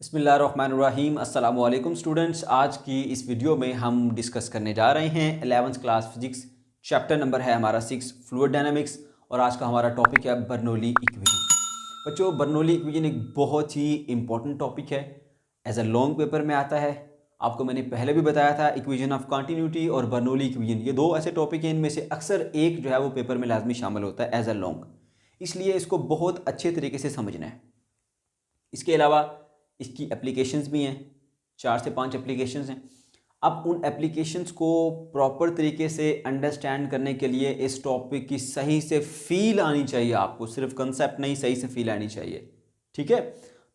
बिस्मिल्लाहिर्रहमानिर्रहीम अस्सलाम वालेकुम स्टूडेंट्स। आज की इस वीडियो में हम डिस्कस करने जा रहे हैं 11th class physics. Chapter number है हमारा 6 फ्लूइड डायनामिक्स और आज का हमारा टॉपिक है बर्नौली इक्वेशन। बच्चों, बर्नौली इक्वेशन एक बहुत ही इंपॉर्टेंट टॉपिक है, एज अ लॉन्ग पेपर में आता है। आपको मैंने पहले भी बताया था इक्वेशन ऑफ कंटिन्यूटी और बर्नौली इक्वेशन, ये दो ऐसे टॉपिक हैं, इनमें से अक्सर एक जो है वो पेपर में लाजमी शामिल होता है एज अ लॉन्ग, इसलिए इसको बहुत अच्छे तरीके से समझना है। इसके अलावा इसकी एप्लीकेशंस भी हैं, 4 से 5 एप्लीकेशंस हैं। अब उन एप्लीकेशंस को प्रॉपर तरीके से अंडरस्टैंड करने के लिए इस टॉपिक की सही से फील आनी चाहिए आपको, सिर्फ कंसेप्ट नहीं, सही से फील आनी चाहिए। ठीक है,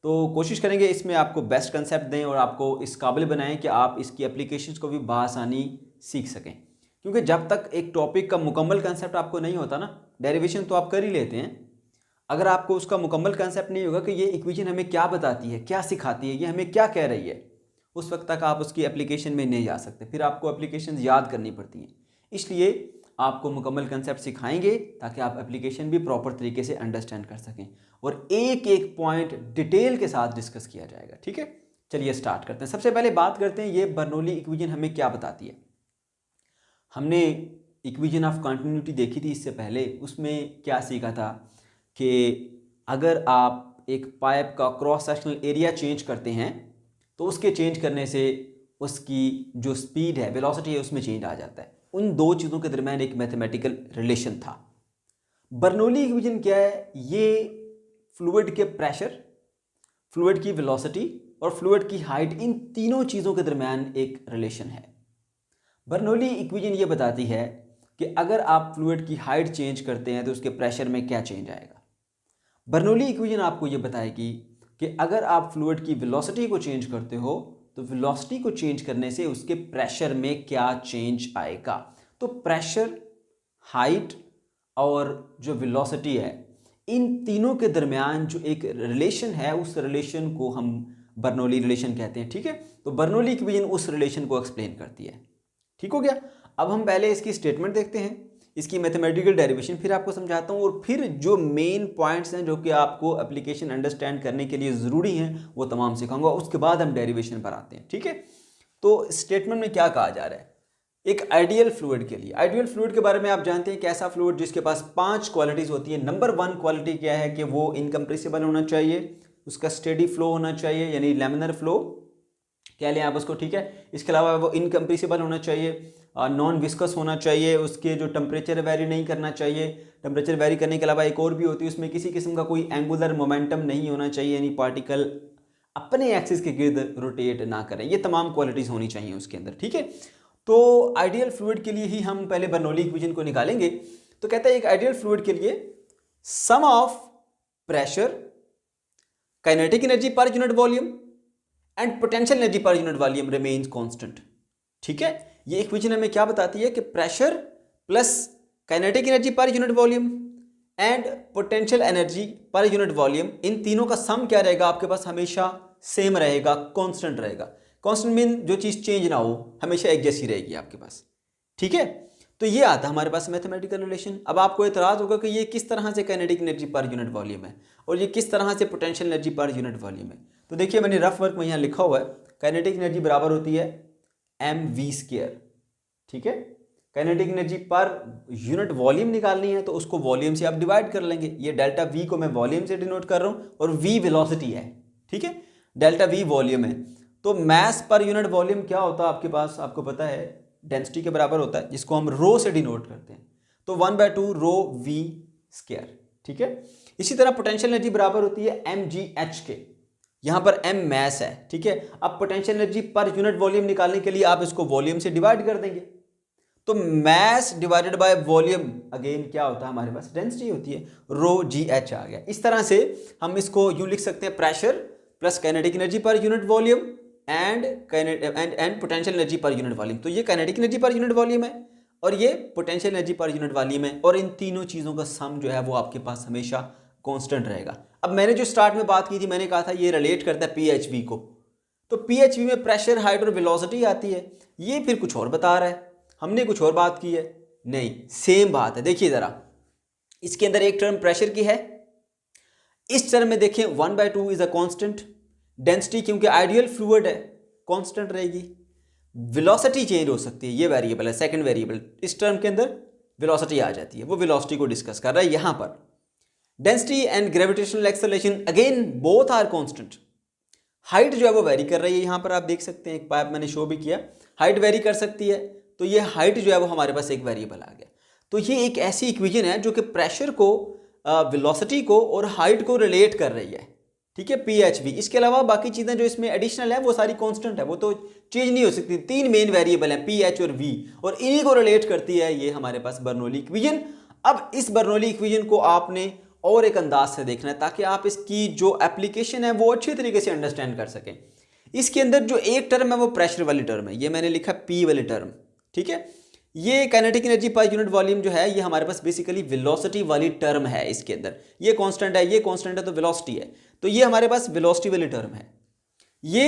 तो कोशिश करेंगे इसमें आपको बेस्ट कंसेप्ट दें और आपको इस काबिल बनाएं कि आप इसकी एप्लीकेशंस को भी बआसानी सीख सकें। क्योंकि जब तक एक टॉपिक का मुकम्मल कंसेप्ट आपको नहीं होता ना, डेरिवेशन तो आप कर ही लेते हैं, अगर आपको उसका मुकम्मल कंसेप्ट नहीं होगा कि ये इक्वेशन हमें क्या बताती है, क्या सिखाती है, ये हमें क्या कह रही है, उस वक्त तक आप उसकी एप्लीकेशन में नहीं जा सकते, फिर आपको एप्लीकेशन याद करनी पड़ती हैं। इसलिए आपको मुकम्मल कंसेप्ट सिखाएंगे ताकि आप एप्लीकेशन भी प्रॉपर तरीके से अंडरस्टैंड कर सकें और एक एक पॉइंट डिटेल के साथ डिस्कस किया जाएगा। ठीक है, चलिए स्टार्ट करते हैं। सबसे पहले बात करते हैं ये बर्नौली इक्वेशन हमें क्या बताती है। हमने इक्वेशन ऑफ कंटिन्यूटी देखी थी इससे पहले, उसमें क्या सीखा था कि अगर आप एक पाइप का क्रॉस सेक्शनल एरिया चेंज करते हैं तो उसके चेंज करने से उसकी जो स्पीड है, वेलोसिटी है, उसमें चेंज आ जाता है। उन दो चीज़ों के दरमियान एक मैथमेटिकल रिलेशन था। बर्नौली इक्वेशन क्या है? ये फ्लूइड के प्रेशर, फ्लूइड की वेलोसिटी और फ्लूइड की हाइट, इन तीनों चीज़ों के दरमियान एक रिलेशन है। बर्नौली इक्वेशन ये बताती है कि अगर आप फ्लूइड की हाइट चेंज करते हैं तो उसके प्रेशर में क्या चेंज आएगा। बर्नौली इक्वेशन आपको ये बताएगी कि अगर आप फ्लूइड की वेलोसिटी को चेंज करते हो तो वेलोसिटी को चेंज करने से उसके प्रेशर में क्या चेंज आएगा। तो प्रेशर, हाइट और जो वेलोसिटी है, इन तीनों के दरमियान जो एक रिलेशन है, उस रिलेशन को हम बर्नौली रिलेशन कहते हैं। ठीक है, तो बर्नौली इक्वेशन उस रिलेशन को एक्सप्लेन करती है। ठीक हो गया। अब हम पहले इसकी स्टेटमेंट देखते हैं, इसकी मैथमेटिकल डेरिवेशन फिर आपको समझाता हूँ और फिर जो मेन पॉइंट्स हैं जो कि आपको एप्लीकेशन अंडरस्टैंड करने के लिए ज़रूरी हैं वो तमाम सिखाऊंगा, उसके बाद हम डेरिवेशन पर आते हैं। ठीक है, तो स्टेटमेंट में क्या कहा जा रहा है। एक आइडियल फ्लूइड के लिए, आइडियल फ्लूइड के बारे में आप जानते हैं, कैसा फ्लूइड जिसके पास 5 क्वालिटीज़ होती है। नंबर 1 क्वालिटी क्या है कि वो इनकम्प्रेसिबल होना चाहिए, उसका स्टेडी फ्लो होना चाहिए, यानी लैमिनर फ्लो कह लें आप उसको। ठीक है, इसके अलावा वो इनकम्प्रेसिबल होना चाहिए, नॉन विस्कस होना चाहिए, उसके जो टेम्परेचर वेरी नहीं करना चाहिए। टेम्परेचर वेरी करने के अलावा एक और भी होती है, उसमें किसी किस्म का कोई एंगुलर मोमेंटम नहीं होना चाहिए, यानी पार्टिकल अपने एक्सिस के गिर्द रोटेट ना करें। ये तमाम क्वालिटीज़ होनी चाहिए उसके अंदर। ठीक है, तो आइडियल फ्लूइड के लिए ही हम पहले बर्नौली इक्वेशन को निकालेंगे। तो कहता है एक आइडियल फ्लूइड के लिए sum of pressure, kinetic energy per unit volume and potential energy per unit volume remains constant. ठीक है, ये इक्वेशन हमें क्या बताती है कि pressure plus kinetic energy per unit volume and potential energy per unit volume, इन तीनों का सम क्या रहेगा आपके पास, हमेशा सेम रहेगा, कांस्टेंट रहेगा। कांस्टेंट मीन जो चीज़ चेंज ना हो, हमेशा एक जैसी रहेगी आपके पास। ठीक है, तो ये आता है हमारे पास मैथमेटिकल रिलेशन। अब आपको एतराज़ होगा कि ये किस तरह से kinetic energy per unit volume है और ये किस तरह से potential energy per unit volume है। तो देखिए, मैंने रफ वर्क में यहाँ लिखा हुआ है, काइनेटिक एनर्जी बराबर होती है mv²। ठीक है, kinetic energy per unit volume निकालनी है तो उसको वॉल्यूम से आप डिवाइड कर लेंगे। ये डेल्टा v को मैं वॉल्यूम से डिनोट कर रहा हूँ और v वेलोसिटी है। ठीक है, डेल्टा v वॉल्यूम है, तो मास पर यूनिट वॉल्यूम क्या होता है आपके पास, आपको पता है डेंसिटी के बराबर होता है, जिसको हम रो से डिनोट करते हैं, तो 1/2 रो v²। ठीक है, इसी तरह पोटेंशियल एनर्जी बराबर होती है mgh के, यहाँ पर m मैस है। ठीक है, अब potential energy per unit volume निकालने के लिए आप इसको वॉल्यूम से डिवाइड कर देंगे, तो mess divided by volume again क्या होता है हमारे पास, डेंसिटी होती है, रो gh आ गया। इस तरह से हम इसको यूं लिख सकते हैं, pressure plus kinetic energy per unit volume and potential energy per unit volume. तो ये kinetic energy per unit volume है और ये potential energy per unit volume है, और इन तीनों चीज़ों का सम जो है वो आपके पास हमेशा कांस्टेंट रहेगा। अब मैंने जो स्टार्ट में बात की थी, मैंने कहा था ये रिलेट करता है PHV को, तो PHV में प्रेशर, हाइट और वेलोसिटी आती है। ये फिर कुछ और बता रहा है, हमने कुछ और बात की है, नहीं सेम बात है। देखिए ज़रा, इसके अंदर एक टर्म प्रेशर की है, इस टर्म में देखें 1/2 इज अ कांस्टेंट, डेंसिटी क्योंकि आइडियल फ्लूइड है कांस्टेंट रहेगी। वेलोसिटी चेंज हो सकती है, ये वेरिएबल है सेकंड वेरिएबल, इस टर्म के अंदर वेलोसिटी आ जाती है, वो वेलोसिटी को डिस्कस कर रहा है यहां पर। Density and gravitational acceleration again both are constant. Height जो है वो वेरी कर रही है, यहां पर आप देख सकते हैं, एक पाइप मैंने शो भी किया, हाइट वेरी कर सकती है, तो ये हाइट जो है वो हमारे पास एक वेरिएबल आ गया। तो ये एक ऐसी इक्वेशन है जो कि प्रेशर को, वेलोसिटी को और हाइट को रिलेट कर रही है, ठीक है, PHV। इसके अलावा बाकी चीज़ें जो इसमें एडिशनल है वो सारी कांस्टेंट है, वो तो चेंज नहीं हो सकती। तीन मेन वेरिएबल हैं PH और V, और इन्हीं को रिलेट करती है ये हमारे पास बर्नौली इक्वेशन। अब इस बर्नौली इक्वेशन को आपने और एक अंदाज से देखना है ताकि आप इसकी जो एप्लीकेशन है वो अच्छे तरीके से अंडरस्टैंड कर सकें। इसके अंदर जो एक टर्म है वो प्रेशर वाली टर्म है, ये मैंने लिखा P वाली टर्म, ठीक है। ये kinetic energy per unit volume जो है ये हमारे पास बेसिकली वेलोसिटी वाली टर्म है। इसके अंदर ये कांस्टेंट है, ये कांस्टेंट है, तो वेलोसिटी है, तो ये हमारे पास वेलोसिटी वाली टर्म है। ये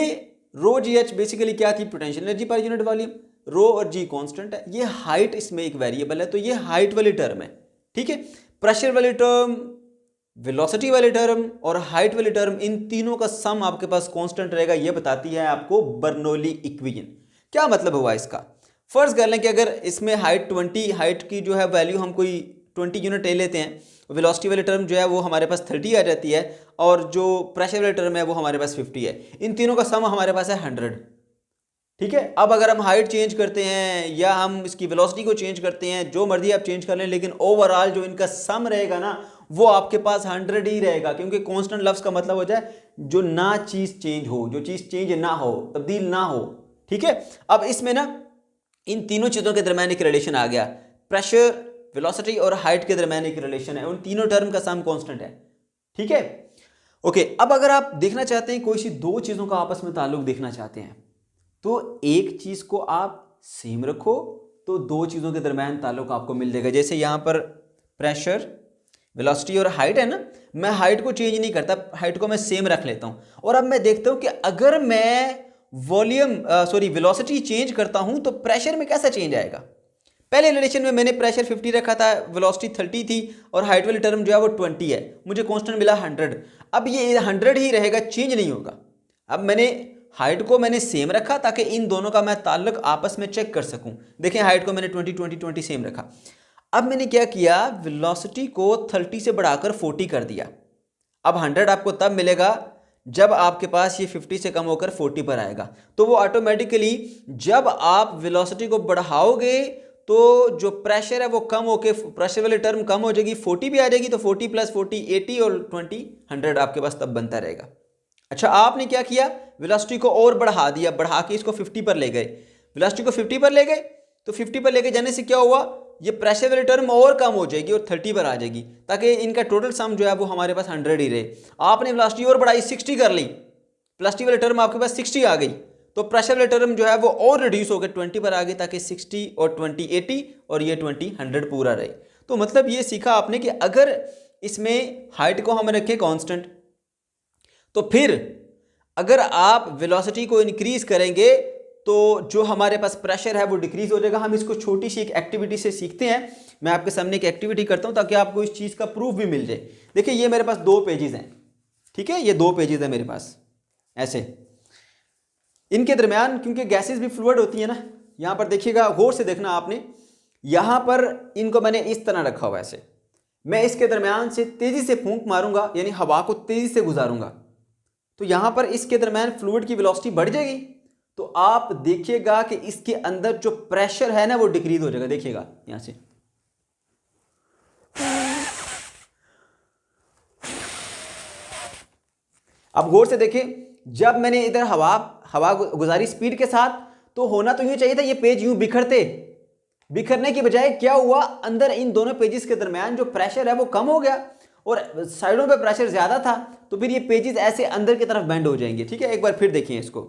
रो GH बेसिकली क्या थी, potential energy per unit volume, rho और G कांस्टेंट है। ये हाइट इसमें एक वेरिएबल है, तो ये हाइट वाली टर्म है, ठीक है। प्रेशर वाली टर्म, वेलोसिटी वाली टर्म और हाइट वाली टर्म, इन तीनों का सम आपके पास कांस्टेंट रहेगा, ये बताती है आपको बर्नौली इक्वेशन। क्या मतलब हुआ इसका, फर्ज कर लें कि अगर इसमें हाइट 20, हाइट की जो है वैल्यू हम कोई 20 यूनिट ले लेते हैं, वेलोसिटी वाली टर्म जो है वो हमारे पास 30 आ जाती है, और जो प्रेशर वाली टर्म है वो हमारे पास 50 है। इन तीनों का सम हमारे पास है 100, ठीक है। अब अगर हम हाइट चेंज करते हैं या हम इसकी वेलोसिटी को चेंज करते हैं, जो मर्जी आप चेंज कर लें, लेकिन ओवरऑल जो इनका सम रहेगा ना वो आपके पास 100 ही रहेगा, क्योंकि कांस्टेंट लफ्ज का मतलब हो जाए जो ना चीज चेंज हो, जो चीज चेंज ना हो, तब्दील ना हो, ठीक है। अब इसमें ना इन तीनों चीजों के दरमियान एक रिलेशन आ गया, प्रेशर, वेलोसिटी और हाइट के दरमियान एक रिलेशन है, उन तीनों टर्म का सम कांस्टेंट है, ठीक है। ओके, अब अगर आप देखना चाहते हैं कोई सी दो चीजों का आपस में ताल्लुक देखना चाहते हैं, तो एक चीज को आप सेम रखो तो दो चीजों के दरमियान ताल्लुक आपको मिल जाएगा। जैसे यहां पर प्रेशर, वेलोसिटी और हाइट है ना, मैं हाइट को चेंज नहीं करता, हाइट को मैं सेम रख लेता हूं, और अब मैं देखता हूं कि अगर मैं वेलोसिटी चेंज करता हूं तो प्रेशर में कैसा चेंज आएगा। पहले रिलेशन में मैंने प्रेशर 50 रखा था, वेलोसिटी 30 थी, और हाइट वाली टर्म जो है वो 20 है, मुझे कांस्टेंट मिला 100। अब ये 100 ही रहेगा, चेंज नहीं होगा। अब मैंने हाइट को मैंने सेम रखा ताकि इन दोनों का मैं ताल्लुक आपस में चेक कर सकूं। देखें, हाइट को मैंने 20 सेम रखा। अब मैंने क्या किया, वेलोसिटी को 30 से बढ़ाकर 40 कर दिया। अब 100 आपको तब मिलेगा जब आपके पास ये 50 से कम होकर 40 पर आएगा, तो वो ऑटोमेटिकली जब आप वेलोसिटी को बढ़ाओगे तो जो प्रेशर है वो कम होके, प्रेशर वाली टर्म कम हो जाएगी, 40 भी आ जाएगी, तो 40 + 40 80 और 20 100 आपके पास तब बनता रहेगा। अच्छा, आपने क्या किया, वेलोसिटी को और बढ़ा दिया, बढ़ा के इसको 50 पर ले गए, वेलोसिटी को 50 पर ले गए, तो 50 पर लेके जाने से क्या हुआ, ये प्रेशर वाली टर्म और कम हो जाएगी और 30 पर आ जाएगी, ताकि इनका टोटल सम जो है वो हमारे पास 100 ही रहे। आपने वेलोसिटी और बढ़ाई, 60 कर ली, वेलोसिटी वाली टर्म आपके पास 60 आ गई, तो प्रेशर वाली टर्म जो है वो और रिड्यूस होकर 20 पर आ गई, ताकि 60 और 20 80 और ये 20 100 पूरा रहे। तो मतलब ये सीखा आपने कि अगर इसमें हाइट को हम रखें कांस्टेंट, तो फिर अगर आप वेलोसिटी को इंक्रीज करेंगे तो जो हमारे पास प्रेशर है वो डिक्रीज हो जाएगा। हम इसको छोटी सी एक एक्टिविटी से सीखते हैं, मैं आपके सामने एक एक्टिविटी करता हूं ताकि आपको इस चीज का प्रूफ भी मिल जाए। देखिए, ये मेरे पास 2 पेजेस हैं, ठीक है, ये 2 पेजेस है मेरे पास, ऐसे इनके दरमियान, क्योंकि गैसेस भी फ्लूइड होती है ना, यहां पर देखिएगा, गौर से देखना आपने, यहां पर इनको मैंने इस तरह रखा हुआ है ऐसे, मैं इसके दरमियान से तेजी से फूंक मारूंगा, यानी हवा को तेजी से गुजारूंगा, तो यहां पर इसके दरमियान फ्लूइड की वेलोसिटी बढ़ जाएगी, तो आप देखिएगा कि इसके अंदर जो प्रेशर है ना वो डिक्रीज हो जाएगा। देखिएगा यहां से, अब गौर से देखिए, जब मैंने इधर हवा गुजारी स्पीड के साथ, तो होना तो यूं चाहिए था, ये पेज यूं बिखरने की बजाय क्या हुआ, अंदर इन दोनों पेजेस के दरमियान जो प्रेशर है वो कम हो गया, और साइडों पे प्रेशर ज्यादा था, तो फिर ये पेजेस ऐसे अंदर की तरफ बेंड हो जाएंगे। ठीक है, एक बार फिर देखिए इसको,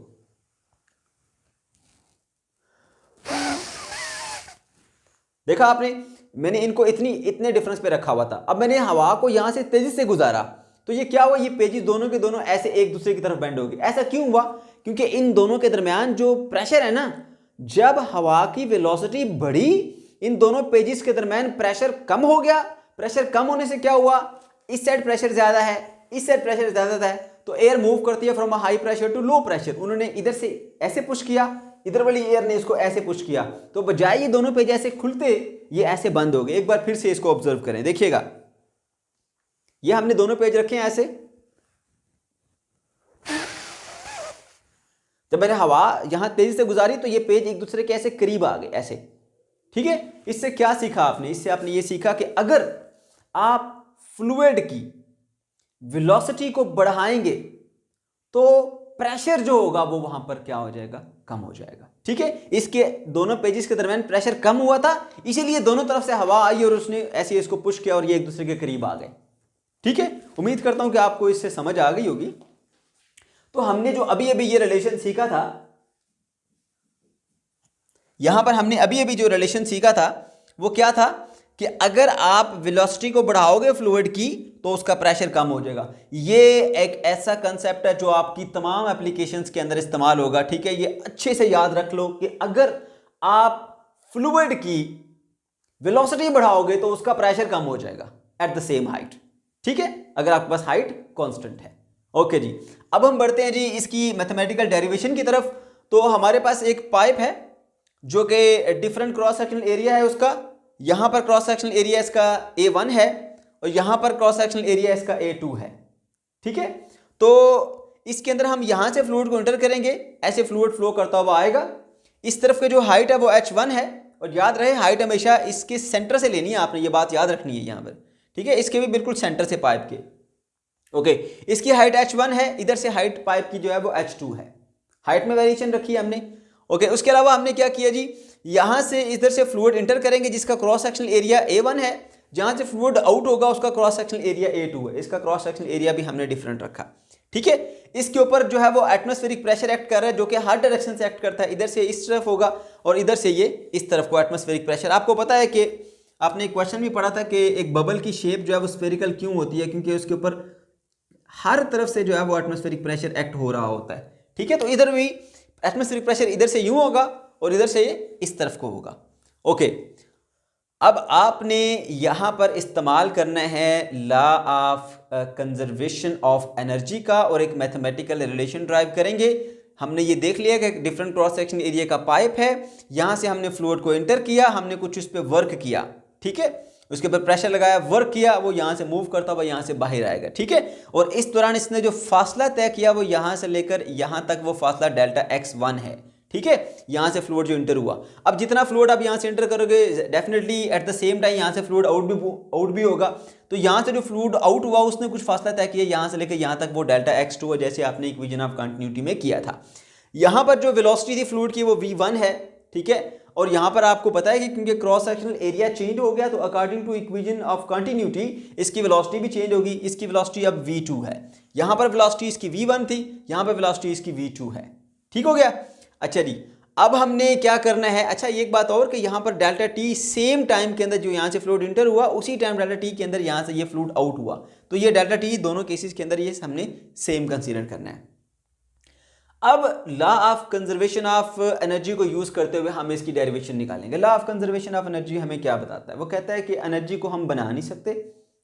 देखा आपने, मैंने इनको इतने डिफरेंस पे रखा हुआ था। अब मैंने हवा को यहां से तेजी से गुजारा, तो ये क्या हुआ, ये पेजेस दोनों के दोनों ऐसे एक दूसरे की तरफ बेंड हो गए। ऐसा क्यों हुआ, क्योंकि इन दोनों के दरमियान जो प्रेशर है ना, जब हवा की वेलोसिटी बढ़ी, इन दोनों पेजेस के दरमियान प्रेशर कम हो गया। प्रेशर कम होने से क्या हुआ, इस साइड प्रेशर ज्यादा है, इस साइड प्रेशर ज्यादा है तो एयर मूव करती है from a high pressure to low pressure. उन्होंने इधर से ऐसे पुश किया, इधर वाली एयर ने इसको ऐसे पुश किया, तो बजाय ये दोनों पेज ऐसे खुलते ये ऐसे बंद हो गए। एक बार फिर से इसको ऑब्जर्व करें, देखिएगा ये हमने दोनों पेज रखे हैं ऐसे, जब मैंने हवा यहां तेजी से गुजारी तो ये पेज एक दूसरे के ऐसे करीब आ गए ऐसे। ठीक है, इससे क्या सीखा आपने? इससे आपने ये सीखा कि अगर आप फ्लूइड की वेलोसिटी को बढ़ाएंगे तो प्रेशर जो होगा वो वहां पर क्या हो जाएगा? कम हो जाएगा। ठीक है, इसके दोनों पेजेस के दरमियान प्रेशर कम हुआ था, इसीलिए दोनों तरफ से हवा आई और उसने ऐसे इसको पुश किया और ये एक दूसरे के करीब आ गए। ठीक है, उम्मीद करता हूं कि आपको इससे समझ आ गई होगी। तो हमने जो अभी अभी ये रिलेशन सीखा था, यहां पर हमने अभी अभी जो रिलेशन सीखा था वो क्या था कि अगर आप वेलोसिटी को बढ़ाओगे फ्लूइड की तो उसका प्रेशर कम हो जाएगा। ये एक ऐसा कंसेप्ट है जो आपकी तमाम एप्लीकेशंस के अंदर इस्तेमाल होगा। ठीक है, ये अच्छे से याद रख लो कि अगर आप फ्लूइड की वेलोसिटी बढ़ाओगे तो उसका प्रेशर कम हो जाएगा एट द सेम हाइट। ठीक है, अगर आपके पास हाइट कांस्टेंट है। ओके जी, अब हम बढ़ते हैं जी इसकी मैथमेटिकल डेरिवेशन की तरफ। तो हमारे पास एक पाइप है जो कि डिफरेंट क्रॉस सेक्शनल एरिया है उसका। यहां पर क्रॉस सेक्शनल एरिया इसका A1 है और यहां पर क्रॉस सेक्शनल एरिया इसका A2 है। ठीक है, तो इसके अंदर हम यहां से फ्लूइड को एंटर करेंगे, ऐसे फ्लूइड फ्लो करता हुआ आएगा। इस तरफ के जो हाइट है वो H1 है, और याद रहे हाइट हमेशा इसके सेंटर से लेनी है, आपने ये बात याद रखनी है यहां पर। ठीक है, इसके भी बिल्कुल सेंटर से पाइप के। ओके, इसकी हाइट H1 है, इधर से हाइट पाइप की जो है वो H2 है। हाइट में वेरिएशन रखी है हमने। ओके, उसके अलावा हमने क्या किया जी, यहां से इधर से फ्लूइड एंटर करेंगे जिसका क्रॉस सेक्शनल एरिया A1 है, जहां से फ्लूइड आउट होगा उसका क्रॉस सेक्शनल एरिया A2 है। इसका क्रॉस सेक्शनल एरिया भी हमने डिफरेंट रखा। ठीक है, इसके ऊपर जो है वो एटमॉस्फेरिक प्रेशर एक्ट कर रहा है, जो कि हर डायरेक्शन से एक्ट करता है। इधर से इस तरफ होगा और इधर से ये इस तरफ को एटमॉस्फेरिक प्रेशर। आपको पता है कि आपने एक क्वेश्चन भी पढ़ा था कि एक बबल की शेप जो है वो स्फेरिकल क्यों होती है, क्योंकि उसके ऊपर हर तरफ से जो है वो एटमॉस्फेरिक प्रेशर एक्ट हो रहा होता है। ठीक है, तो इधर भी एटमॉस्फेरिक प्रेशर इधर से यूं होगा और इधर से ये इस तरफ को होगा। ओके, अब आपने यहां पर इस्तेमाल करना है law of conservation of energy का, और एक मैथमेटिकल रिलेशन ड्राइव करेंगे। हमने ये देख लिया कि डिफरेंट क्रॉस सेक्शन एरिया का पाइप है, यहां से हमने फ्लूइड को एंटर किया, हमने कुछ उस पर वर्क किया। ठीक है, उसके ऊपर प्रेशर लगाया, वर्क किया, वो यहां से मूव करता हुआ यहां से बाहर आएगा। ठीक है, और इस दौरान इसने जो फासला तय किया वो यहां से लेकर यहां तक वो फासला डेल्टा x1 है। ठीक है, यहां से फ्लूइड जो एंटर हुआ, अब जितना फ्लूइड आप यहां से एंटर करोगे definitely at the same time यहां से फ्लूइड आउट भी होगा। तो यहां से जो फ्लूइड आउट हुआ उसने कुछ फासला तय किया, यहां से लेकर यहां तक वो डेल्टा x2 है, जैसे आपने इक्वेशन ऑफ कंटिन्यूटी में किया था। यहां पर जो वेलोसिटी थी फ्लूइड की वो v1 है। ठीक है, और यहां पर आपको पता है कि क्योंकि क्रॉस सेक्शनल एरिया चेंज हो गया तो according to equation of continuity इसकी वेलोसिटी भी चेंज होगी। इसकी वेलोसिटी अब v2 है, यहां पर वेलोसिटी इसकी v1 थी, यहां पर वेलोसिटी इसकी v2 है। ठीक हो गया? अच्छा जी, अब हमने क्या करना है, अच्छा एक बात और कि यहाँ पर डेल्टा टी सेम टाइम के अंदर जो यहाँ से फ्लूइड इंटर हुआ उसी टाइम डेल्टा टी के अंदर यहाँ से ये फ्लूइड आउट हुआ, तो ये डेल्टा टी दोनों केसेस के अंदर ये हमने सेम कंसीडर करना है। अब law of conservation of energy को यूज करते हुए हम इसकी डेरिवेशन निकालेंगे। Law of conservation of energy हमें क्या बताता है? वो कहता है कि एनर्जी को हम बना नहीं सकते,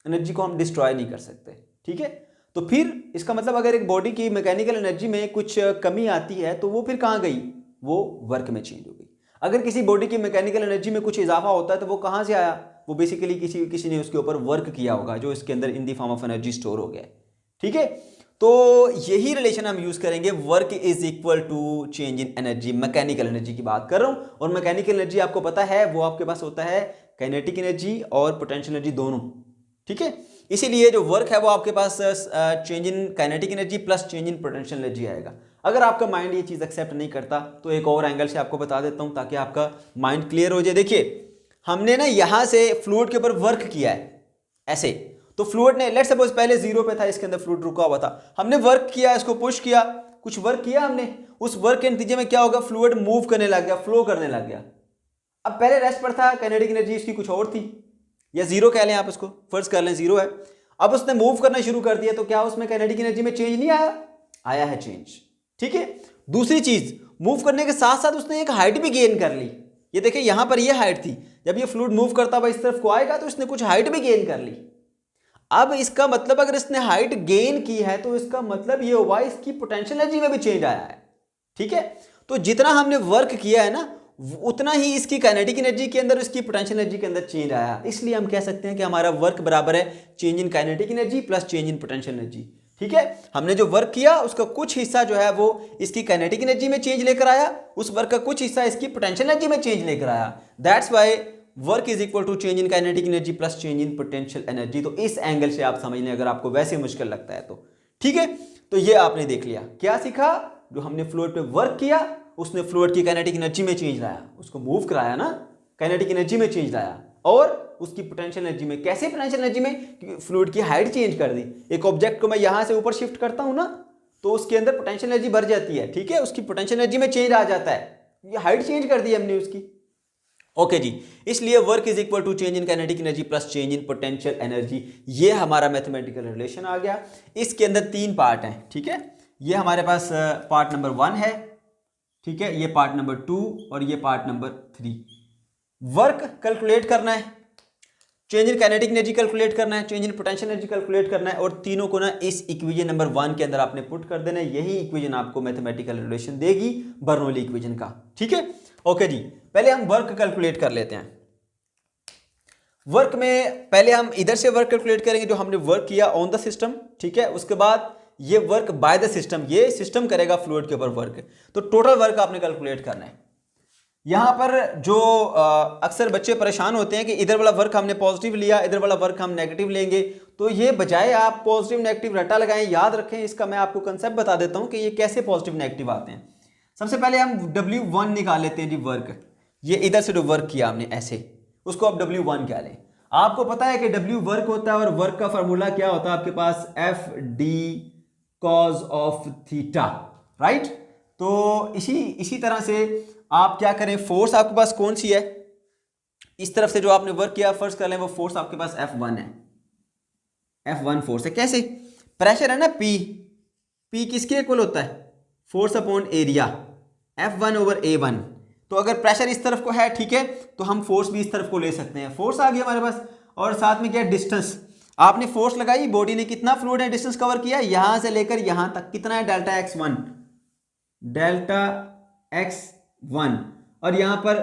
एनर्जी को हम डिस्ट्रॉय नहीं कर सकते। ठीक है, तो फिर इसका मतलब अगर एक बॉडी की मैकेनिकल एनर्जी में कुछ कमी आती है तो वो फिर कहाँ गई? वो वर्क में चेंज हो गई। अगर किसी बॉडी की मैकेनिकल एनर्जी में कुछ इजाफा होता है तो वो कहाँ से आया? वो बेसिकली किसी ने उसके ऊपर वर्क किया होगा जो इसके अंदर in the form of energy store हो गया। ठीक है, तो यही रिलेशन हम यूज करेंगे, work is equal to change in energy. Mechanical energy की बात कर रहा हूं, और मैकेनिकल एनर्जी आपको पता है वो आपके पास होता है काइनेटिक एनर्जी और पोटेंशियल एनर्जी दोनों। ठीक है, इसीलिए जो वर्क है वो आपके पास change in kinetic energy plus change in potential energy आएगा। अगर आपका माइंड ये चीज एक्सेप्ट नहीं करता तो एक और एंगल से आपको बता देता हूं ताकि आपका माइंड क्लियर हो जाए। देखिए, हमने ना यहां से फ्लूइड के ऊपर वर्क किया है ऐसे, तो फ्लूइड ने लेट्स सपोज पहले 0 पे था, इसके अंदर फ्लूइड रुका हुआ था, हमने वर्क किया, इसको पुश किया, कुछ वर्क किया हमने, उस वर्क के नतीजे में क्या होगा? फ्लूइड मूव करने लग गया, फ्लो करने लग गया। अब पहले रेस्ट पर था, काइनेटिक एनर्जी इसकी कुछ और थी, या 0 कह लें आप इसको, फर्ज कर लें 0 है। अब उसने मूव करना शुरू कर दिया तो क्या उसमें काइनेटिक एनर्जी में चेंज नहीं आया? आया है चेंज। ठीक है, दूसरी चीज, मूव करने के साथ साथ उसने एक हाइट भी गेन कर ली। ये देखिए यहां पर ये हाइट थी, जब ये फ्लूइड मूव करता हुआ इस तरफ को आएगा तो इसने कुछ हाइट भी गेन कर ली। अब इसका मतलब अगर इसने हाइट गेन की है तो इसका मतलब ये हुआ इसकी पोटेंशियल एनर्जी में भी चेंज आया है। ठीक है, तो जितना हमने वर्क किया है ना उतना ही इसकी काइनेटिक एनर्जी के अंदर, इसकी पोटेंशियल एनर्जी के अंदर चेंज आया। इसलिए हम कह सकते हैं कि हमारा वर्क बराबर है change in kinetic energy plus change in potential energy. ठीक है, हमने जो वर्क किया उसका कुछ हिस्सा जो है वो इसकी काइनेटिक एनर्जी में चेंज लेकर आया, उस वर्क का कुछ हिस्सा इसकी पोटेंशियल एनर्जी में चेंज लेकर आया। That's why work is equal to change in kinetic energy plus change in potential energy. तो इस एंगल से आप समझ लें अगर आपको वैसे मुश्किल लगता है तो। ठीक है, तो ये आपने देख लिया, क्या सीखा, जो हमने फ्लूइड पे वर्क किया उसने फ्लूइड की काइनेटिक एनर्जी में चेंज लाया, उसको मूव कराया ना, काइनेटिक एनर्जी में चेंज लाया, और उसकी पोटेंशियल एनर्जी में। कैसे पोटेंशियल एनर्जी में, क्योंकि फ्लूइड की हाइट चेंज कर दी। एक ऑब्जेक्ट को मैं यहां से ऊपर शिफ्ट करता हूं ना तो उसके अंदर पोटेंशियल एनर्जी बढ़ जाती है। ठीक है, उसकी पोटेंशियल एनर्जी में चेंज आ जाता है, ये हाइट चेंज कर दी हमने उसकी। ओके जी, इसलिए work is equal to change in kinetic energy plus change in potential energy. ये हमारा मैथमेटिकल रिलेशन आ गया। इसके अंदर 3 पार्ट हैं। ठीक है, ये हमारे पास पार्ट नंबर 1 है, ठीक है, ये पार्ट नंबर 2 और ये पार्ट नंबर 3। वर्क कैलकुलेट करना है, change in kinetic energy calculate करना है, change in potential energy calculate करना है, और तीनों को ना इस इक्वेशन नंबर 1 के अंदर आपने पुट कर देना है। यही इक्वेशन आपको मैथमेटिकल रिलेशन देगी बर्नौली इक्वेशन का। ठीक है, ओके जी, पहले हम वर्क कैलकुलेट कर लेते हैं। वर्क में पहले हम इधर से वर्क कैलकुलेट करेंगे जो हमने वर्क किया ऑन द सिस्टम। ठीक है, उसके बाद ये वर्क बाय द सिस्टम, ये सिस्टम करेगा फ्लूइड के ऊपर वर्क। तो टोटल वर्क आपने कैलकुलेट करना है। यहां पर जो अक्सर बच्चे परेशान होते हैं कि इधर वाला वर्क हमने पॉजिटिव लिया, इधर वाला वर्क हम नेगेटिव लेंगे, तो ये बजाय आप पॉजिटिव नेगेटिव रटा लगाएं, याद रखें इसका मैं आपको कंसेप्ट बता देता हूं कि ये कैसे पॉजिटिव नेगेटिव आते हैं। सबसे पहले हम W1 निकाल लेते हैं जी। वर्क, ये इधर से जो वर्क किया हमने ऐसे, उसको आप W1 क्या लें। आपको पता है कि W वर्क होता है और वर्क का फॉर्मूला क्या होता है आपके पास, FD cos of theta, right. तो इसी तरह से आप क्या करें, फोर्स आपके पास कौन सी है, इस तरफ से जो आपने वर्क किया फर्ज कर लें वो फोर्स आपके पास F1 है, F1 फोर्स है। कैसे, प्रेशर है ना P किसके इक्वल होता है, force upon area, F1 over A1। तो अगर प्रेशर इस तरफ को है, ठीक है, तो हम फोर्स भी इस तरफ को ले सकते हैं। फोर्स आ गया हमारे पास, और साथ में क्या डिस्टेंस, आपने फोर्स लगाई, बॉडी ने कितना फ्लूइड है डिस्टेंस कवर किया, यहां से लेकर यहां तक कितना है, डेल्टा x1, और यहां पर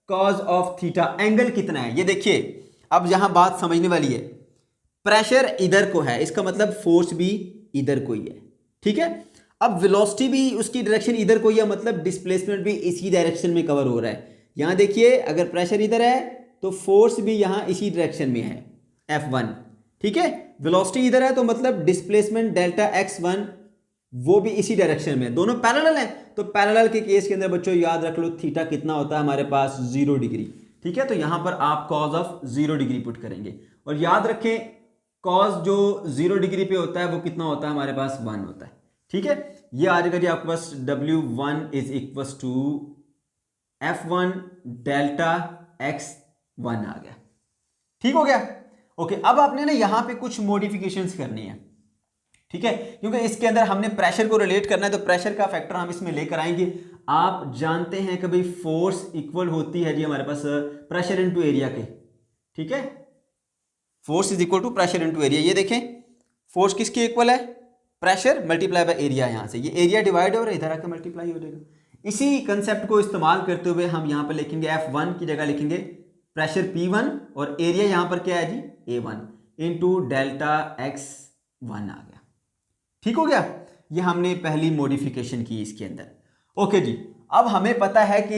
कॉज ऑफ थीटा, एंगल कितना है ये देखिए। अब यहां बात समझने वाली है, प्रेशर इधर को है, इसका मतलब फोर्स भी इधर को ही है। ठीक है, अब वेलोसिटी भी उसकी डायरेक्शन इधर को ही है, मतलब डिस्प्लेसमेंट भी इसी डायरेक्शन में कवर हो रहा है। यहां देखिए, अगर प्रेशर इधर है तो फोर्स भी यहां इसी डायरेक्शन में है, F1। ठीक है, वेलोसिटी इधर है तो मतलब डिस्प्लेसमेंट डेल्टा x1 वो भी इसी डायरेक्शन में, दोनों पैरेलल हैं। तो पैरेलल के केस के अंदर बच्चों याद रख लो, थीटा कितना होता है हमारे पास, 0 डिग्री। ठीक है, तो यहां पर आप कॉज ऑफ 0 डिग्री पुट करेंगे, और याद रखें कॉज जो 0 डिग्री पे होता है वो कितना होता है हमारे पास, 1 होता है। ठीक है, ये आ जाएगा जी आपके पास W1 is equal to F1 delta x1 आ गया। ठीक हो गया, ओके। अब आपने ना यहां पे कुछ मॉडिफिकेशंस करनी है। ठीक है, क्योंकि इसके अंदर हमने प्रेशर को रिलेट करना है, तो प्रेशर का फैक्टर हम इसमें लेकर आएंगे। आप जानते हैं कि भाई फोर्स इक्वल होती है जी हमारे पास प्रेशर इनटू एरिया के। ठीक है, force is equal to pressure into area. ये देखें, फोर्स किसके इक्वल है, प्रेशर मल्टीप्लाई बाय एरिया। यहां से ये एरिया डिवाइड हो रहा है, इधर आकर मल्टीप्लाई हो जाएगा। इसी कंसेप्ट को इस्तेमाल करते हुए हम यहां पर लिखेंगे F1 की जगह लिखेंगे प्रेशर P1, और एरिया यहां पर क्या है जी, A1 इंटू डेल्टा x1 आ गया। ठीक हो गया, ये हमने पहली मॉडिफिकेशन की इसके अंदर। ओके जी, अब हमें पता है कि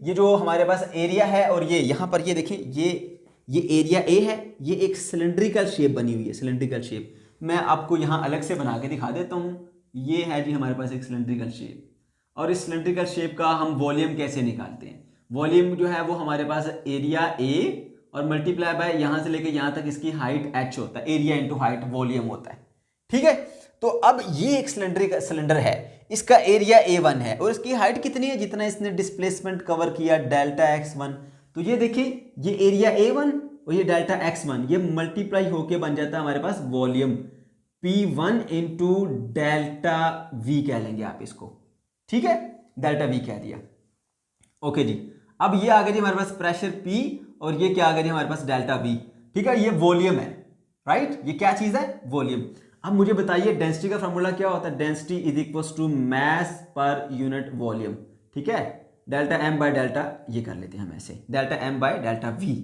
ये जो हमारे पास एरिया है, और ये यहां पर ये देखें, ये एरिया A है, ये एक सिलेंड्रिकल शेप बनी हुई है, सिलेंड्रिकल शेप। मैं आपको यहां अलग से बना के दिखा देता हूं। ये है जी हमारे पास एक सिलेंड्रिकल शेप, और इस सिलेंड्रिकल शेप का हम वॉल्यूम कैसे निकालते हैं। वॉल्यूम जो है वो हमारे पास एरिया A और मल्टीप्लाई बाय यहां से लेके यहां तक इसकी हाइट h होता है, एरिया इंटू हाइट वॉल्यूम होता है। ठीक है, तो अब ये एक सिलेंडर है, इसका एरिया A1 है, और इसकी हाइट कितनी है, जितना इसने डिस्प्लेसमेंट कवर किया डेल्टा x1। तो ये देखिए, ये एरिया A1 और ये डेल्टा x1, ये मल्टीप्लाई होके बन जाता है हमारे पास volume P1 into delta V कह लेंगे आप इसको। ठीक है, डेल्टा V कह दिया। ओके जी, अब ये आ गया जी हमारे पास प्रेशर P, और ये क्या आ गया जी हमारे पास डेल्टा V। ठीक है, ये वॉल्यूम है। राइट। ये क्या चीज है? वॉल्यूम। अब मुझे बताइए डेंसिटी का फॉर्मूला क्या होता है? Density is equal to mass per unit volume. ठीक है, डेल्टा एम बाय डेल्टा, ये कर लेते हैं हम ऐसे, delta M by delta V.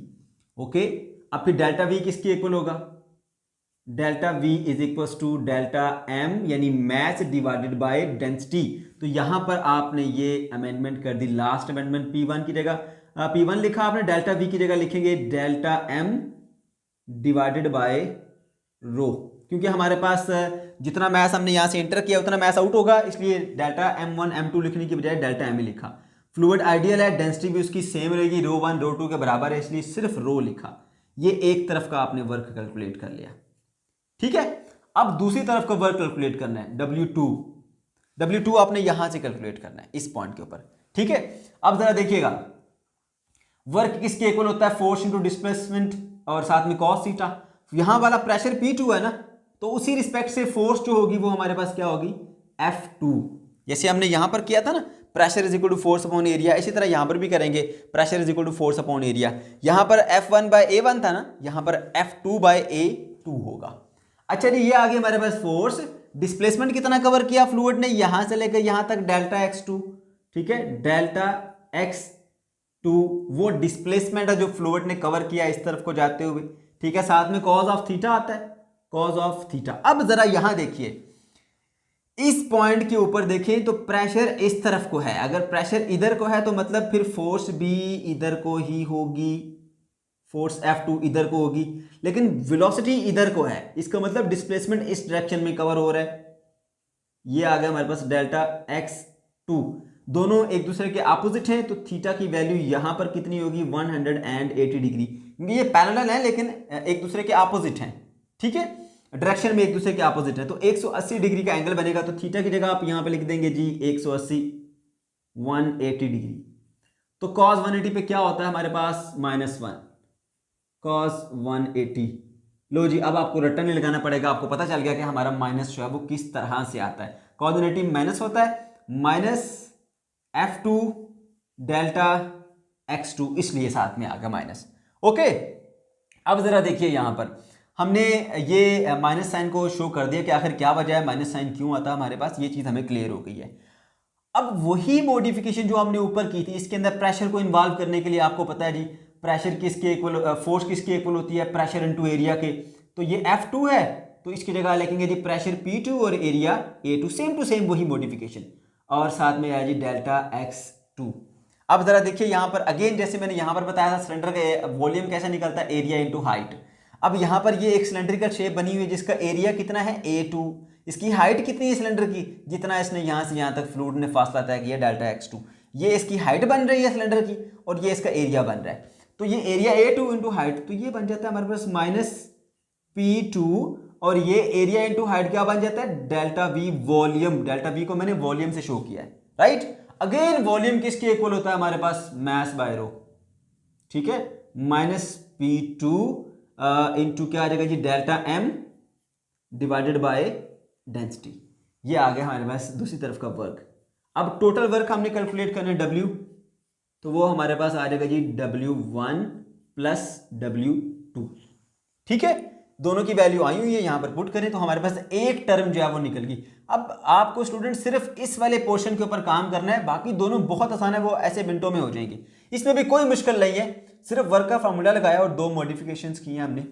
Okay, अब फिर डेल्टा वी किसकी इक्वल होगा? Delta V is equal to delta M यानी मैस डिवाइडेड बाय डेंसिटी। तो यहां पर आपने ये अमेंडमेंट कर दी, लास्ट अमेंडमेंट P1 की जगह P1 लिखा आपने, डेल्टा वी की जगह लिखेंगे डेल्टा एम डिवाइडेड बाय रो, क्योंकि हमारे पास जितना मैस हमने यहां से एंटर किया उतना मैस आउट होगा, इसलिए डेल्टा M1 M2 लिखने की बजाय डेल्टा एम ही लिखा। फ्लूइड आइडियल है, डेंसिटी भी उसकी सेम रहेगी, रो 1 रो 2 के बराबर है, इसलिए सिर्फ रो लिखा। ये एक तरफ का आपने वर्क कैलकुलेट कर लिया। ठीक है, अब दूसरी तरफ का वर्क कैलकुलेट करना है, W2 आपने यहां से कैलकुलेट करना है इस पॉइंट के ऊपर। ठीक है, अब जरा देखिएगा वर्क किसके इक्वल होता है? फोर्स इंटू डिस्प्लेसमेंट और साथ में कॉस थीटा। यहां वाला प्रेशर P2 है ना, तो उसी रिस्पेक्ट से फोर्स जो होगी वो हमारे पास क्या होगी? F2। जैसे हमने यहां पर किया था ना, pressure is equal to force upon area, इसी तरह यहां पर भी करेंगे, pressure is equal to force upon area. यहां पर F1 बाय A1 था ना, यहां पर F2 बाय A2 होगा। अच्छा जी, ये आ गया हमारे पास फोर्स। डिस्प्लेसमेंट कितना कवर किया फ्लूइड ने? यहां से लेकर यहां तक डेल्टा x2। ठीक है, डेल्टा x2 वो डिस्प्लेसमेंट है जो फ्लूइड ने कवर किया इस तरफ को जाते हुए। ठीक है, साथ में कॉज ऑफ थीटा आता है, कॉज ऑफ थीटा। अब जरा यहां देखिए, इस पॉइंट के ऊपर देखिए तो प्रेशर इस तरफ को है, अगर प्रेशर इधर को है तो मतलब फिर फोर्स भी इधर को ही होगी, फोर्स F2 इधर को होगी, लेकिन वेलोसिटी इधर को है, इसका मतलब डिस्प्लेसमेंट इस डायरेक्शन में कवर हो रहा है। ये आ गया हमारे पास डेल्टा x2, दोनों एक दूसरे के ऑपोजिट हैं, तो थीटा की वैल्यू यहां पर कितनी होगी? 180 डिग्री, क्योंकि ये पैरेलल है लेकिन एक दूसरे के ऑपोजिट हैं। ठीक है, डायरेक्शन में एक दूसरे के ऑपोजिट है, तो 180 डिग्री का एंगल बनेगा। तो थीटा की जगह आप यहां पे लिख देंगे जी 180, 180 डिग्री। तो cos 180 पे क्या होता है हमारे पास? -1 cos 180। लो जी, अब आपको रट्टा नहीं लगाना पड़ेगा, आपको पता चल गया कि हमारा माइनस जो है वो किस तरह से आता है। cos 180 माइनस होता है, माइनस F2 डेल्टा x2, इसलिए साथ में आ गया माइनस। ओके, अब जरा देखिए यहां पर हमने ये माइनस साइन को शो कर दिया कि आखिर क्या वजह है, माइनस साइन क्यों आता है हमारे पास, ये चीज हमें क्लियर हो गई है। अब वही मॉडिफिकेशन जो हमने ऊपर की थी, इसके अंदर प्रेशर को इन्वॉल्व करने के लिए आपको पता है जी, प्रेशर किसके इक्वल, फोर्स किसके इक्वल होती है? प्रेशर इनटू एरिया के। तो ये F2 है, तो इसकी जगह लिखेंगे जी प्रेशर P2 और area A2, same to same वही मॉडिफिकेशन, और साथ में आया जी डेल्टा x2। अब जरा देखिए यहां पर अगेन, जैसे मैंने यहां पर बताया था सिलेंडर का वॉल्यूम कैसा निकलता है? Area into height. अब यहां पर ये एक सिलेंड्रिकल शेप बनी हुई है जिसका एरिया कितना है? A2। इसकी हाइट कितनी है सिलेंडर की? जितना इसने यहां से यहां तक फ्लूइड ने फासला तय किया, डेल्टा x2। ये इसकी हाइट बन रही है सिलेंडर की, और ये इसका एरिया बन रहा है। तो ये एरिया A2 इंटू हाइट, तो ये बन जाता है हमारे पास माइनस P2, और ये एरिया इंटू हाइट क्या बन जाता है? Delta V volume. Delta V को मैंने वॉल्यूम से शो किया है, राइट। अगेन वॉल्यूम किसके इक्वल होता है हमारे पास? मैस बाय रो। ठीक है, माइनस P2 इंटू क्या आ जाएगा जी? Delta M divided by density. ये आ गया हमारे पास दूसरी तरफ का वर्क। अब टोटल वर्क हमने कैलकुलेट करना है W, तो वो हमारे पास आ जाएगा जी W1 प्लस W2। ठीक है, दोनों की वैल्यू आई हुई है, यहां पर पुट करें तो हमारे पास एक टर्म जो है वो निकल गई। अब आपको स्टूडेंट सिर्फ इस वाले पोर्शन के ऊपर काम करना है, बाकी दोनों बहुत आसान है, वो ऐसे मिनटों में हो जाएंगे, इसमें भी कोई मुश्किल नहीं है। सिर्फ वर्क का फॉर्मूला लगाया और दो मॉडिफिकेशंस किए हमने।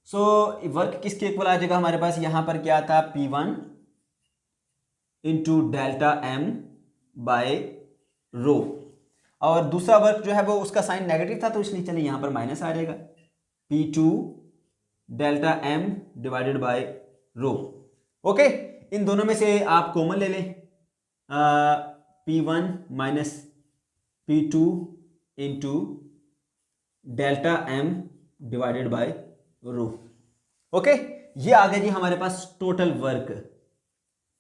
सो वर्क किसके इक्वल आ जाएगा हमारे पास? यहां पर क्या था? P1 into delta M by rho, और दूसरा वर्क जो है वो उसका साइन नेगेटिव था, तो इसलिए चलिए यहां पर माइनस आ जाएगा, P2 delta M divided by rho. Okay, इन दोनों में से आप कॉमन ले लें, P1 minus P2 into delta M divided by rho. Okay, ये आ गया जी हमारे पास टोटल वर्क।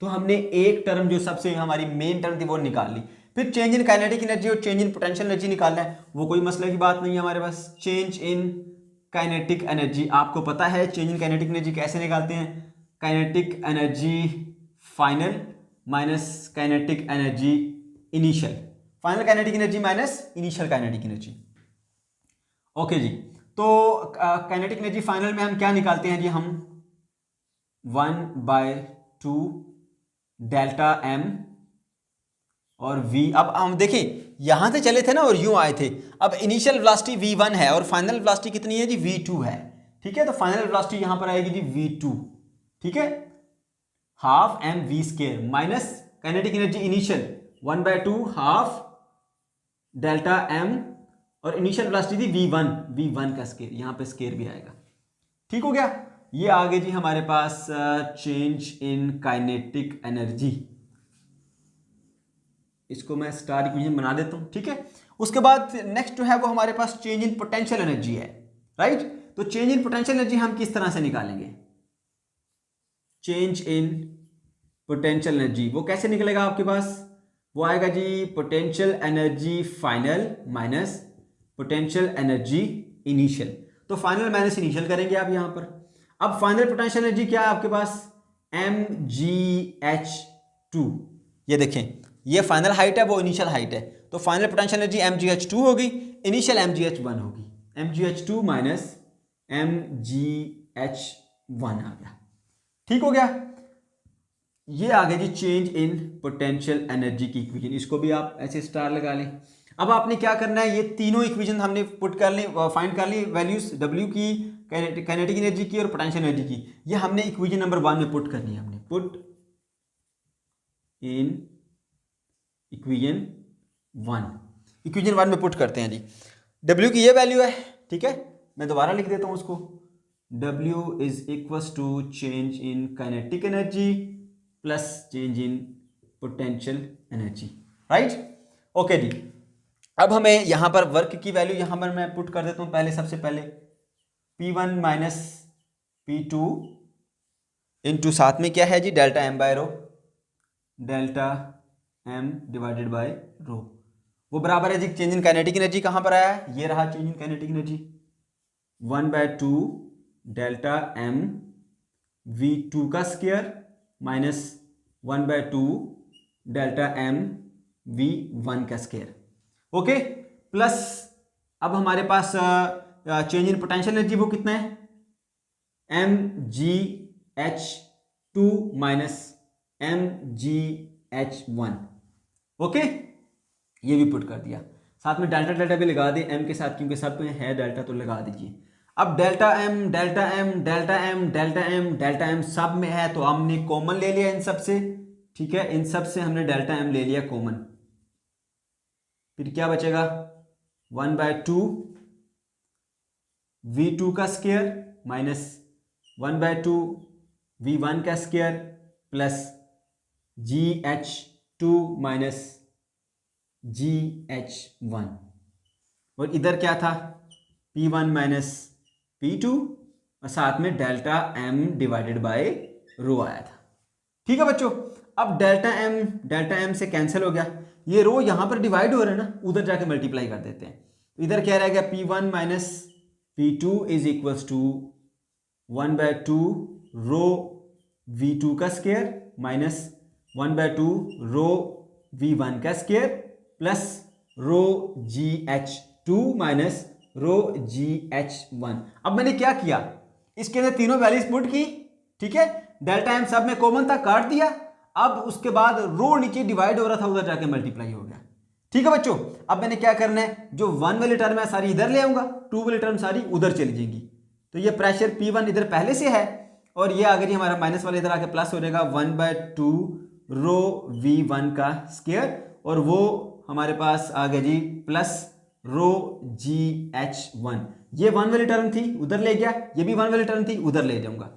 तो हमने एक टर्म जो सबसे हमारी मेन टर्म थी वो निकाल ली। फिर चेंज इन काइनेटिक एनर्जी और चेंज इन पोटेंशियल एनर्जी निकालना है, वो कोई मसले की बात नहीं है हमारे पास। चेंज इन काइनेटिक एनर्जी आपको पता है, चेंज इन काइनेटिक एनर्जी कैसे निकालते हैं? Kinetic energy final minus kinetic energy initial, final kinetic energy minus initial kinetic energy. Okay जी, तो काइनेटिक एनर्जी फाइनल में हम क्या निकालते हैं जी, हम 1/2 डेल्टा एम और v। अब हम देखें यहां से चले थे ना और यूं आए थे। अब इनिशियल वेलोसिटी v1 है और फाइनल वेलोसिटी कितनी है जी, v2 है। ठीक है, तो फाइनल वेलोसिटी यहां पर आएगी जी v2। ठीक है, half M V square minus kinetic energy initial 1/2 half delta M और इनिशियल वेलोसिटी थी v1 का स्केयर, यहां पे स्केयर भी आएगा। ठीक हो गया, ये आ गई जी हमारे पास चेंज इन काइनेटिक एनर्जी। इसको मैं स्टार इक्वेशन बना देता हूं। ठीक है, उसके बाद नेक्स्ट जो है वो हमारे पास चेंज इन पोटेंशियल एनर्जी है। राइट, तो चेंज इन पोटेंशियल एनर्जी हम किस तरह से निकालेंगे? चेंज इन पोटेंशियल एनर्जी वो कैसे निकलेगा आपके पास? वो आएगा जी potential energy final minus potential energy initial. तो फाइनल माइनस इनिशियल करेंगे आप यहां पर। अब फाइनल पोटेंशियल एनर्जी क्या है आपके पास? mgh2। ये देखें, ये फाइनल हाइट है, वो इनिशियल हाइट है, तो फाइनल पोटेंशियल एनर्जी mgh2 होगी, इनिशियल mgh1 होगी। mgh2 माइनस mgh1 आ गया। ठीक हो गया, ये आ गया जी चेंज इन पोटेंशियल एनर्जी की इक्वेशन। इसको भी आप ऐसे स्टार लगा लें। अब आपने क्या करना है, ये तीनों इक्वेशन हमने पुट कर ली, फाइंड कर ली वैल्यूज W की, काइनेटिक एनर्जी की और पोटेंशियल एनर्जी की। ये हमने इक्वेशन नंबर 1 में पुट करनी है। हमने पुट इन इक्वेशन 1 में पुट करते हैं जी। W की ये वैल्यू है। ठीक है, मैं दोबारा लिख देता हूं उसको। W is equals to change in kinetic energy plus change in potential energy. Right, okay जी। अब हमें यहां पर वर्क की वैल्यू यहां पर मैं पुट कर देता हूं। पहले सबसे पहले P1 माइनस P2 इंटू साथ में क्या है जी, delta M by rho, delta M divided by rho, वो बराबर है जी चेंज इन काइनेटिक एनर्जी। कहां पर आया है? ये रहा change in kinetic energy 1/2 delta M V2 का square minus 1/2 delta M V1 का स्क्वायर। ओके, प्लस अब हमारे पास चेंज इन पोटेंशियल एनर्जी वो कितना है? mgh2 minus mgh1। ओके, ये भी पुट कर दिया। साथ में डेल्टा डेल्टा भी लगा दे m के साथ, क्योंकि सब में है डेल्टा, तो लगा दीजिए। अब delta m delta m delta m delta m delta m सब में है, तो हमने कॉमन ले लिया इन सब से। ठीक है, इन सब से हमने डेल्टा m ले लिया कॉमन। फिर क्या बचेगा? 1/2 V2 का स्क्वायर माइनस 1/2 V1 का square plus GH2 minus GH1। और इधर क्या था? P1 माइनस P2 और साथ में डेल्टा M डिवाइडेड बाय रो आया था। ठीक है बच्चों, अब डेल्टा M से कैंसिल हो गया। ये रो यहां पर डिवाइड हो रहा है ना, उधर जाके मल्टीप्लाई कर देते हैं। इधर क्या रहेगा? P1 minus P2 is equals to 1/2 rho V2 का स्क्वायर माइनस 1/2 रो V1 का square plus rho GH2 minus rho GH1। अब मैंने क्या किया, इसके अंदर तीनों वैल्यूज पुट की। ठीक है, डेल्टा एम सब में कॉमन था, काट दिया। अब उसके बाद रो नीचे डिवाइड हो रहा था, उधर जाके मल्टीप्लाई हो गया। ठीक है बच्चों, अब मैंने क्या करना है, जो 1 वाली टर्म है सारी इधर ले आऊंगा, 2 वाली टर्म सारी उधर चली जाएंगी। तो ये प्रेशर P1 इधर पहले से है, और ये आगे जी हमारा माइनस वाले इधर आके प्लस हो जाएगा 1/2 रो V1 का स्क्वायर, और वो हमारे पास आ गया जी प्लस रो GH1। ये 1 वाली टर्म थी, उधर ले गया, ये भी 1 वाली टर्म थी, उधर ले जाऊंगा।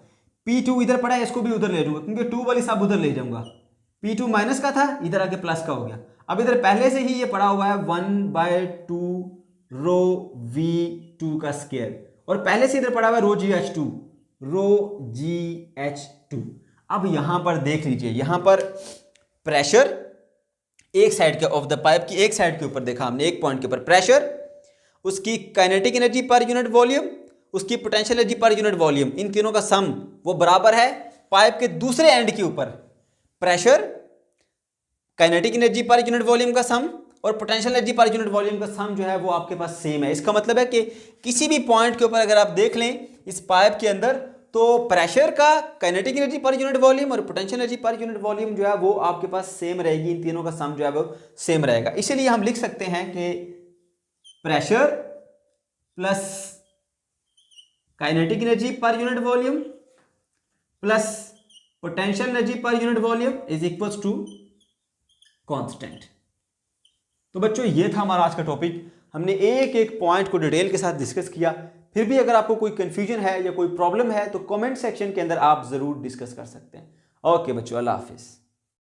P2 इधर पड़ा है, इसको भी उधर ले जाऊंगा, क्योंकि 2 वाली सब उधर ले जाऊंगा। P2 माइनस का था, इधर आके प्लस का हो गया। अब इधर पहले से ही ये पड़ा हुआ है 1/2 रो V2 का स्क्वायर, और पहले से इधर पड़ा हुआ है रो GH2, रो GH2। अब यहां पर देख लीजिए, यहां पर प्रेशर एक साइड के ऑफ द पाइप की एक साइड के ऊपर देखा हमने, एक पॉइंट के ऊपर प्रेशर, उसकी kinetic energy per unit volume, उसकी potential energy per unit volume, इन तीनों का सम वो बराबर है। पाइप के दूसरे एंड के ऊपर pressure, kinetic energy per unit volume का सम और potential energy per unit volume का सम जो है वो आपके पास सेम है। इसका मतलब है कि किसी भी पॉइंट के ऊपर अगर आप देख लें इस पाइप के अंदर, तो प्रेशर का kinetic energy per unit volume और potential energy per unit volume जो है वो आपके पास सेम रहेगी, इन तीनों का सम जो है वो सेम रहेगा। इसीलिए हम लिख सकते हैं कि pressure plus kinetic energy per unit volume plus potential energy per unit volume is equals to constant. तो बच्चों ये था हमारा आज का टॉपिक। हमने एक एक पॉइंट को डिटेल के साथ डिस्कस किया। फिर भी अगर आपको कोई कंफ्यूजन है या कोई प्रॉब्लम है तो कमेंट सेक्शन के अंदर आप जरूर डिस्कस कर सकते हैं। ओके बच्चों, अल्लाह हाफिज।